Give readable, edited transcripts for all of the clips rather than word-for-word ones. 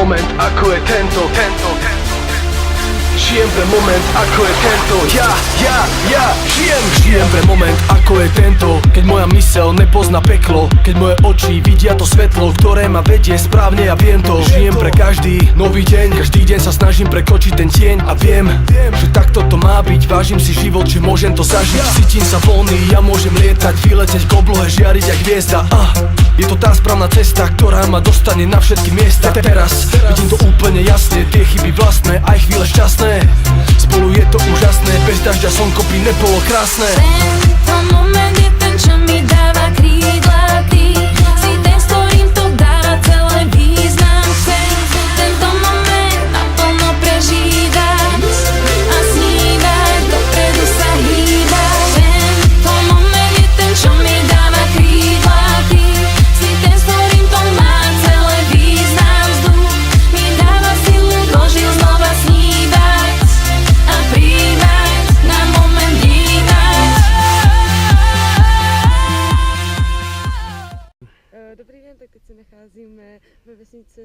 moment, ako je tento. Žijem pre moment, ako je tento. Ja žijem pre moment, ako je tento. Keď moja myseľ nepozná peklo, keď moje oči vidia to svetlo, ktoré ma vedie správne, ja viem to. Žijem pre každý nový deň, každý deň sa snažím prekočiť ten tieň. A viem, že takto to má byť. Vážim si život, že môžem to zažiť. Cítim sa voľný, ja môžem lietať, vyletieť k oblohe, žiariť jak hviezda. Je to tá správna cesta, ktorá ma dostane na všetky miesta. Teraz vidím to úplne jasne, tie chyby vlastné, aj chvíle šťastné. Spolu je to úžasné, bez dažďa slnko by nebolo krásne. Tento moment je ten, čo mi dáva krídla. Ty si ten, s ktorým to dáva celé význam. Chcem tento moment naplno prežívať a snívať, dopredu sa hýbať. Tento moment je ten, čo mi dáva krídla. Ty si ten, s ktorým to má celé význam. Vzduch mi dáva silu, dožiť znova snívať a príjmať, na moment dívať. Dobrý den, tak teď se nacházíme ve vesnici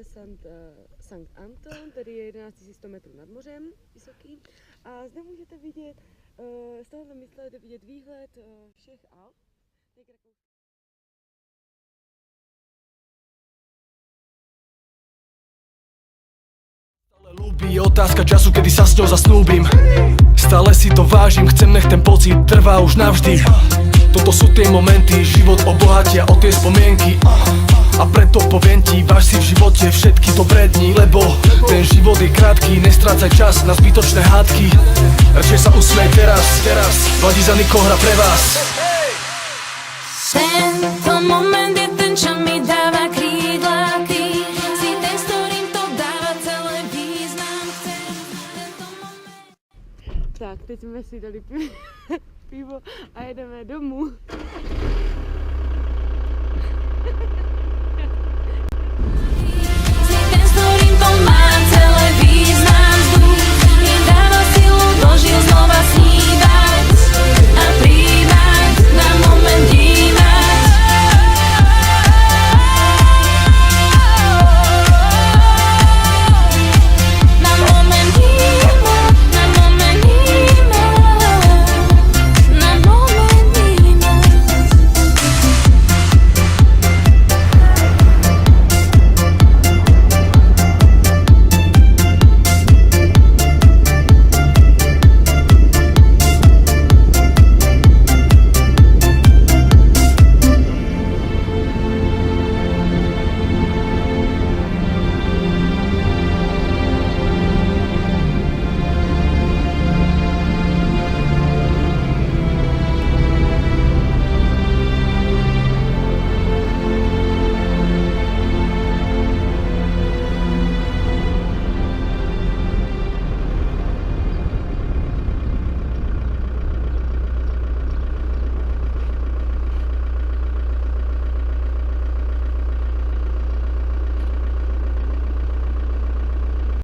Sankt Anton, tady je 11 100 metrů nad mořem vysoký. A zde můžete vidět, z tohohle místa jde vidět výhled všech Alp. Ľúbi, je otázka času, kedy sa s ňou zasnúbim. Stále si to vážim, chcem, nech ten pocit trvá už navždy. Toto sú tie momenty, život obohatia o tie spomienky. A preto poviem ti, váž si v živote všetky dobré dni. Lebo ten život je krátky, nestrácaj čas na zbytočné hádky. Radšej sa usmej teraz, Vladí za nikoho hra pre vás. Tento moment je ten, čo mi dáva krídla. Ty si ten, s ktorým to dáva celé význam. Chcem tento moment. Tak, teď jsme si dali pivo a jedeme domů.